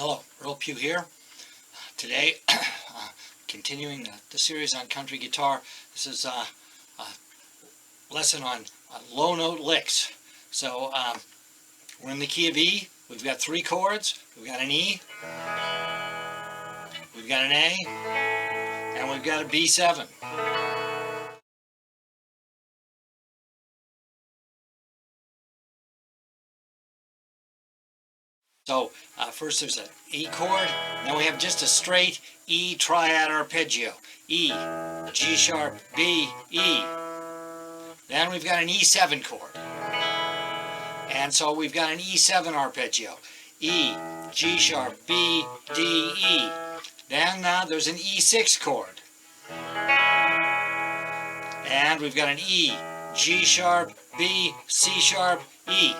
Hello, Earle Pughe here. Today, continuing the series on country guitar. This is a lesson on low note licks. So we're in the key of E. We've got three chords. We've got an E, we've got an A, and we've got a B7. So first there's an E chord, then we have just a straight E triad arpeggio. E, G sharp, B, E. Then we've got an E7 chord. And so we've got an E7 arpeggio. E, G sharp, B, D, E. Then there's an E6 chord. And we've got an E, G sharp, B, C sharp, E.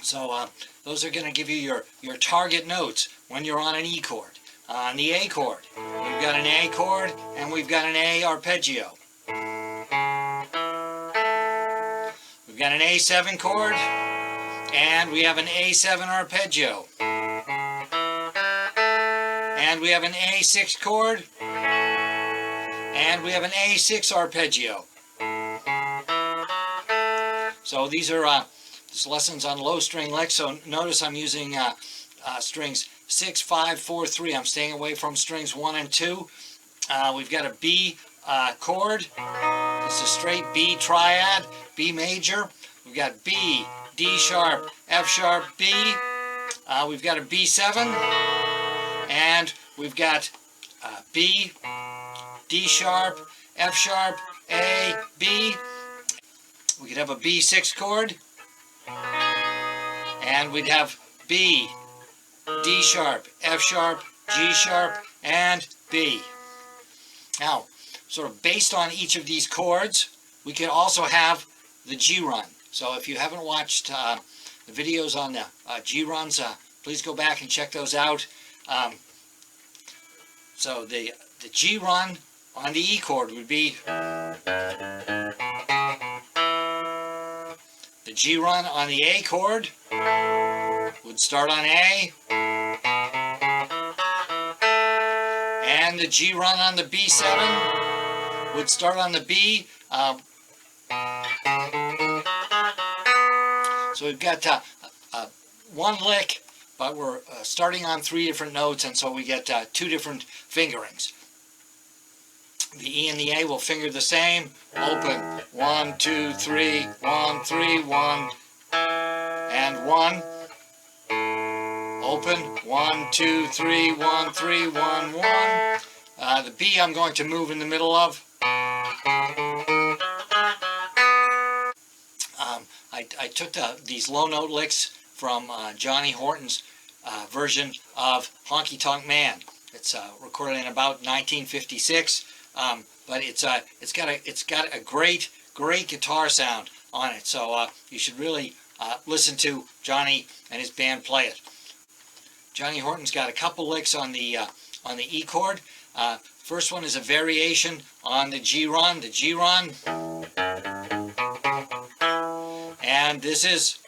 So those are going to give you your target notes when you're on an E chord. On the A chord, we've got an A chord and we've got an A arpeggio. We've got an A7 chord and we have an A7 arpeggio. And we have an A6 chord and we have an A6 arpeggio. So these are this lesson's on low string licks, so notice I'm using strings 6, 5, 4, 3. I'm staying away from strings 1 and 2. We've got a B chord. It's a straight B triad, B major. We've got B, D sharp, F sharp, B. We've got a B7. And we've got B, D sharp, F sharp, A, B. We could have a B6 chord. And we'd have B, D sharp, F sharp, G sharp, and B. Now, sort of based on each of these chords, we can also have the G run. So if you haven't watched the videos on the G runs, please go back and check those out. So the G run on the E chord would be the G run on the A chord would start on A, and the G run on the B7 would start on the B. So we've got one lick, but we're starting on 3 different notes, and so we get 2 different fingerings. The E and the A will finger the same. Open. 1, 2, 3, 1, 3, 1, and 1. Open. 1, 2, 3, 1, 3, 1, 1. The B I'm going to move in the middle of. I took these low note licks from Johnny Horton's version of Honky Tonk Man. It's recorded in about 1956. But it's got a great guitar sound on it. So you should really listen to Johnny and his band play it. Johnny Horton's got a couple licks on the E chord. First one is a variation on the G run. And this is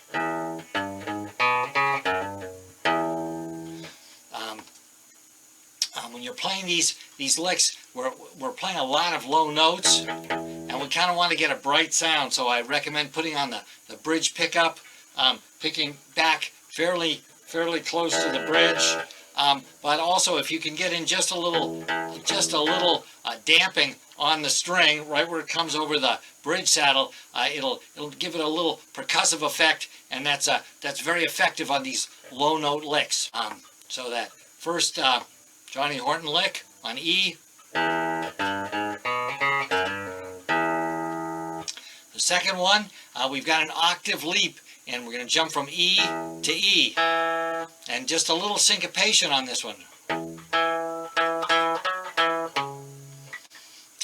when you're playing these licks, we're playing a lot of low notes, and we kind of want to get a bright sound. So I recommend putting on the bridge pickup, picking back fairly close to the bridge. But also, if you can get in just a little damping on the string, right where it comes over the bridge saddle, it'll give it a little percussive effect, and that's very effective on these low note licks. So that first Johnny Horton lick on E. The second one, we've got an octave leap, and we're going to jump from E to E. And just a little syncopation on this one.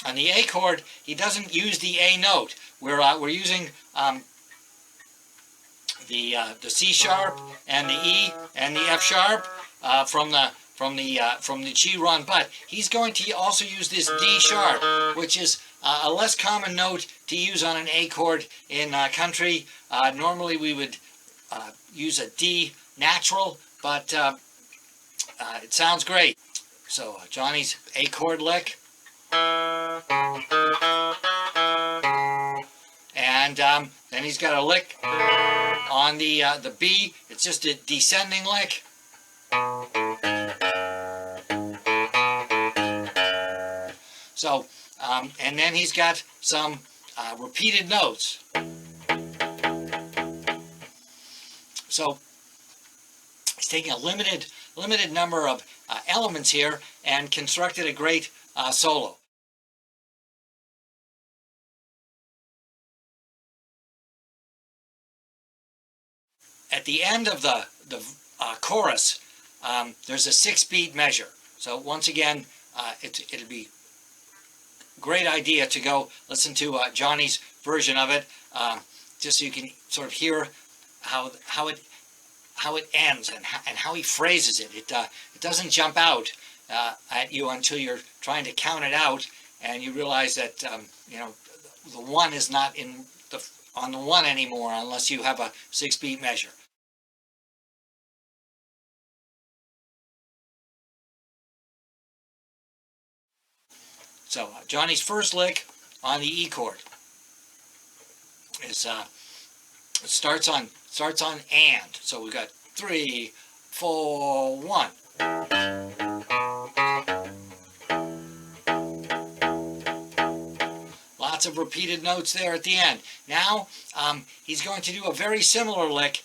On the A chord, he doesn't use the A note. We're using the C sharp and the E and the F sharp from the G run, but he's going to also use this D sharp, which is a less common note to use on an A chord in country. Normally we would use a D natural, but it sounds great. So Johnny's A chord lick, and then he's got a lick on the B. It's just a descending lick. So, and then he's got some repeated notes. So he's taking a limited number of elements here and constructed a great solo. At the end of the chorus, there's a 6-beat measure. So once again, it'd be a great idea to go listen to Johnny's version of it, just so you can sort of hear how it ends and how he phrases it. It doesn't jump out at you until you're trying to count it out, and you realize that you know, the one is not on the one anymore unless you have a 6-beat measure. So Johnny's first lick on the E chord is starts on and. So we've got 3, 4, 1. Lots of repeated notes there at the end. Now he's going to do a very similar lick.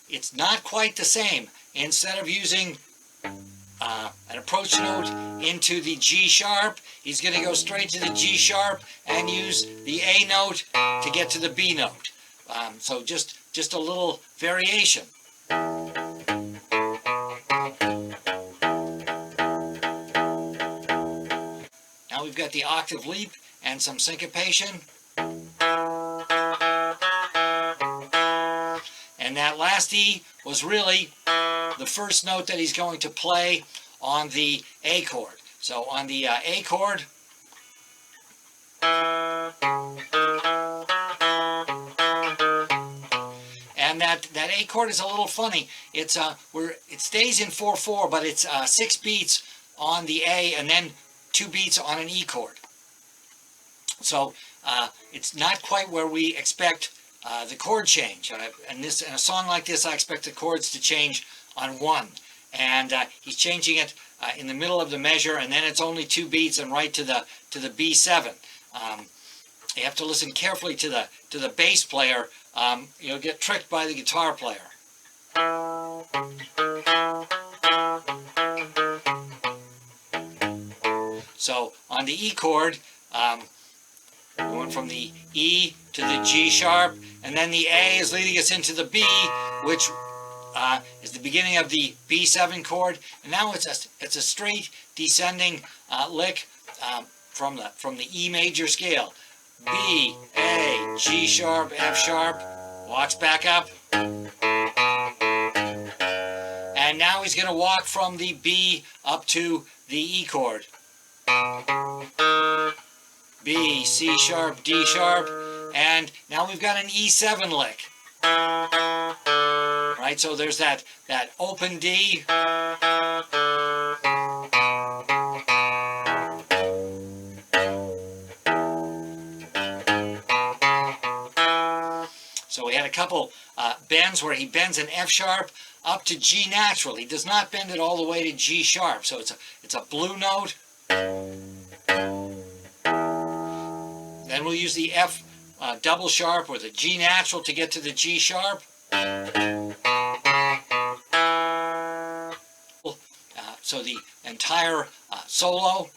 It's not quite the same. Instead of using an approach note into the G sharp, he's going to go straight to the G sharp and use the A note to get to the B note. So just a little variation. Now we've got the octave leap and some syncopation. And that last E was really the first note that he's going to play on the A chord. So on the A chord, and that A chord is a little funny. It's it stays in 4/4, but it's 6 beats on the A and then 2 beats on an E chord. So it's not quite where we expect the chord change. And in a song like this, I expect the chords to change on 1. And he's changing it in the middle of the measure, and then it's only 2 beats and right to the B7. You have to listen carefully to the bass player. You'll get tricked by the guitar player. So on the E chord, going from the E to the G sharp, and then the A is leading us into the B, which is the beginning of the B7 chord, and now it's a straight descending lick from the E major scale. B, A, G sharp, F sharp, walks back up, and now he's going to walk from the B up to the E chord. B, C sharp, D sharp, and now we've got an E7 lick. Right, so there's that open D. So we had a couple bends where he bends an F sharp up to G natural. He does not bend it all the way to G sharp. So it's a blue note. Then we'll use the F double sharp or the G natural to get to the G sharp. So the entire solo.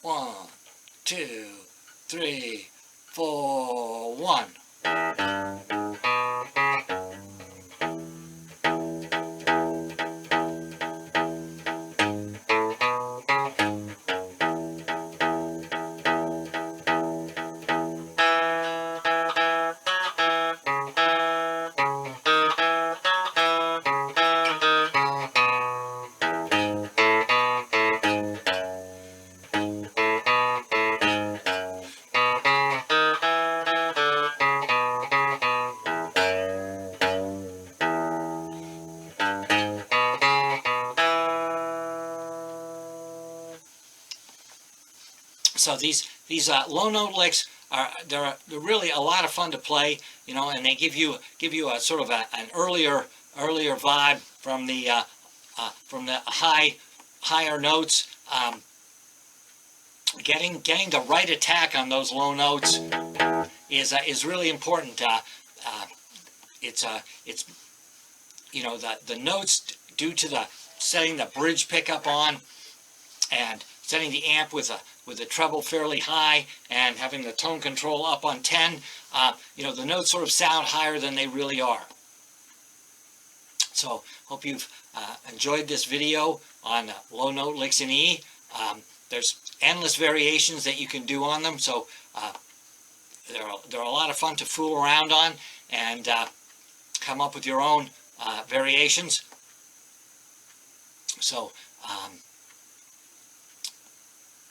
1, 2, 3, 4, 1. So these low note licks they're really a lot of fun to play, you know, and they give you a sort of an earlier vibe from the higher notes. Getting the right attack on those low notes is really important. It's you know, the notes due to the setting the bridge pickup on and setting the amp with the treble fairly high and having the tone control up on 10, you know, the notes sort of sound higher than they really are. So hope you've enjoyed this video on low note licks in E. There's endless variations that you can do on them, so they're a lot of fun to fool around on and come up with your own variations. So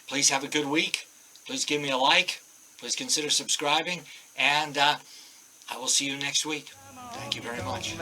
please have a good week. Please give me a like. Please consider subscribing, and I will see you next week. Thank you very much.